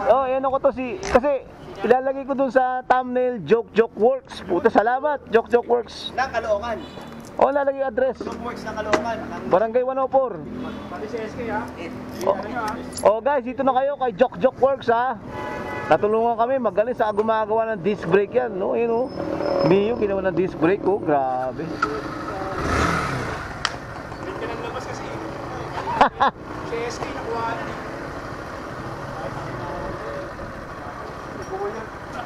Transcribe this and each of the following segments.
Oh, yan ako to kasi ilalagay ko dun sa thumbnail, Joke Works. Puta, salamat, Joke Works. Ng Caloocan. Oh, lalagay yung address. Joke Works ng Caloocan. Barangay 104. Pati si SK ha. Oh guys, dito na kayo kay Joke Works ha. Natulungan kami, magaling sa gumagawa ng disc brake yan, no? Yun, oh. Mio, ginawa ng disc brake, oh. Grabe. Hindi ka nang labas kasi. Si SK nakuha na eh.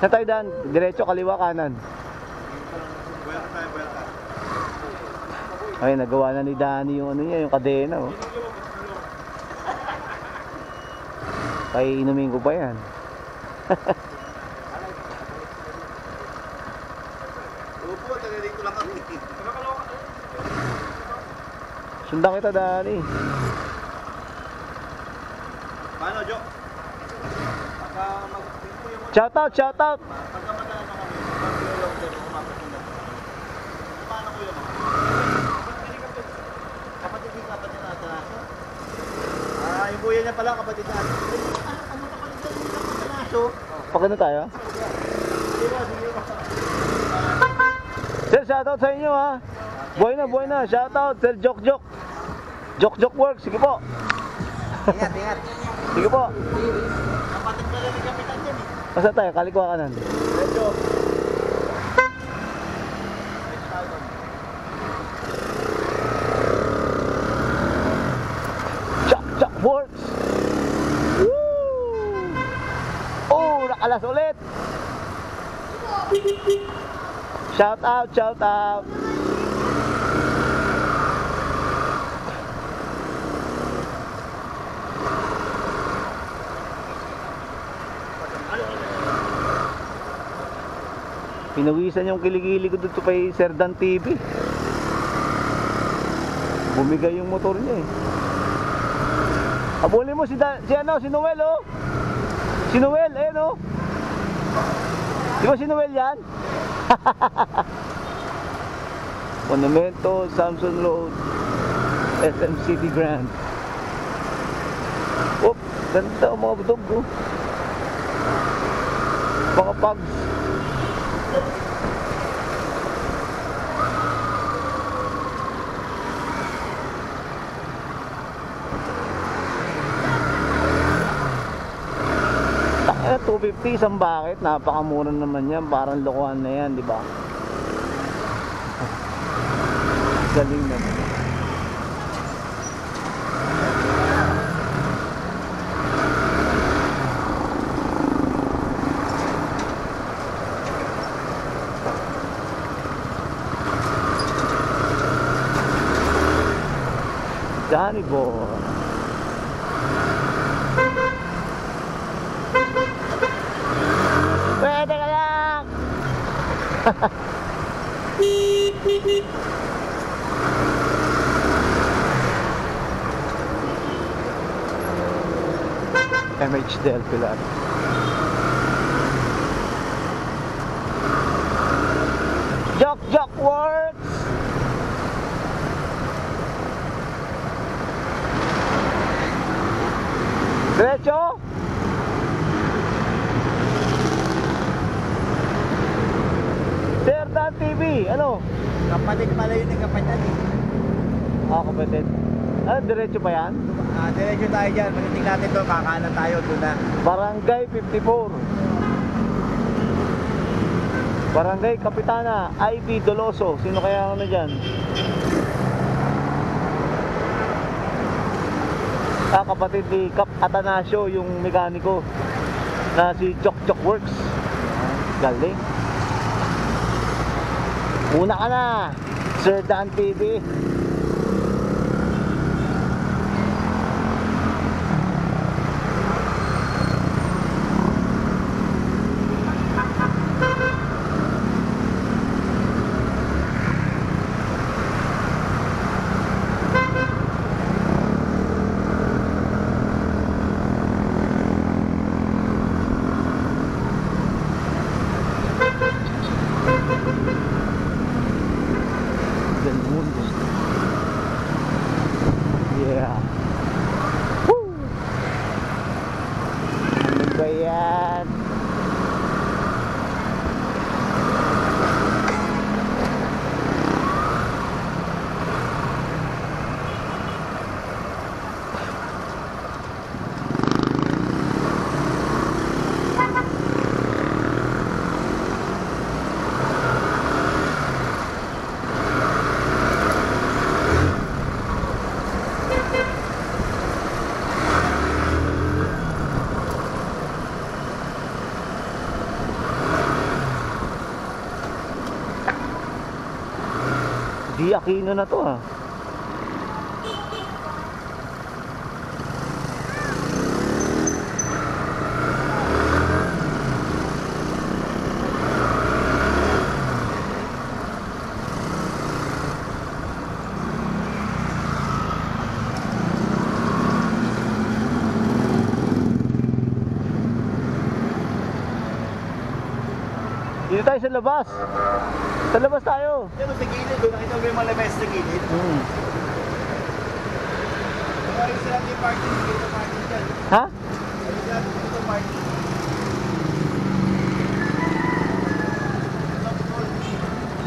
Sa tayo daan, diretso, kaliwa, kanan. Ay, nagawa na ni Danny yung ano niya, yung kadena, oh. Kaya inumin ko pa yan. Opo, taga-dito lang kami. Sundan kita, Danny. Paano, Jo? Shout out! Pagka madaan na kami, pag-long din, umapapunta. Paano ko yun? Kapatid din natin aso? Yung buya niya pala, kapatid natin. Ano kapatid natin aso? Pag ano tayo? Sir, shout out sa inyo ha. Buhay na. Shout out, Sir Joke Works. Sige po. Ingat. Sige po. Kapatid pala ni Kapitan yan eh. Masa tayo? Kalikwa kanan. Medyo. Joke Works. Woo! Oh, nakalas ulit. Shout out. Pinawisan yung kiligili ko dito kay Sir Dan TV. Bumigay yung motor niya eh. Habulin mo si Noel oh. Si Noel, eh no. Di ba si Noel yan? Monumento, Samson Road, SM City Grand. Oh, ganda ang mga budog oh. Mga pugs. Takaya 250 isang bakit, napakamura naman yan, parang lokohan na yan, di ba? Galing naman. Danny boy. Pwede ka lang. MH Del Pilar. Joke Works. Diretso. Sir Dan TV, ano? Kapatid pala yun ng kapatid eh. Kapatid. Diretso pa yan? Diretso tayo dyan. Maniting natin doon. Kakanan tayo doon na. Barangay 54. Barangay Kapitana, Ivy Doloso. Sino kaya ano dyan? Kapatid ni Cap Atanasio, yung mekaniko na si Joke Works. Galing. Una ka na, Sir Dan TV. Del Mundo. ba yan? Di Aquino na to ah. Dito tayo sa labas. Sa labas tayo. Yan o, sa gilid. Doon nakita mo yung mga lamesa sa gilid. Ayun sila yung parking. Dito parking dyan. Ha? Ayun sila dito parking.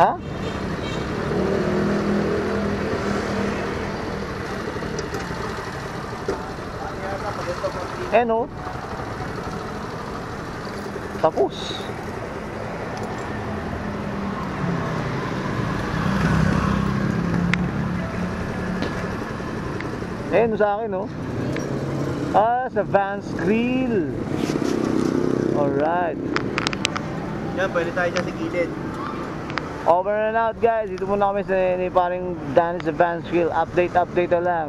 Ha? Eh no. Tapos. Eh no sa akin no. Ah, sa Vans Grill. Alright. Yan, pwede tayo dyan sa gilid. Over and out guys. Dito muna kami sa ni paring Danny sa Vans Grill. Update na lang.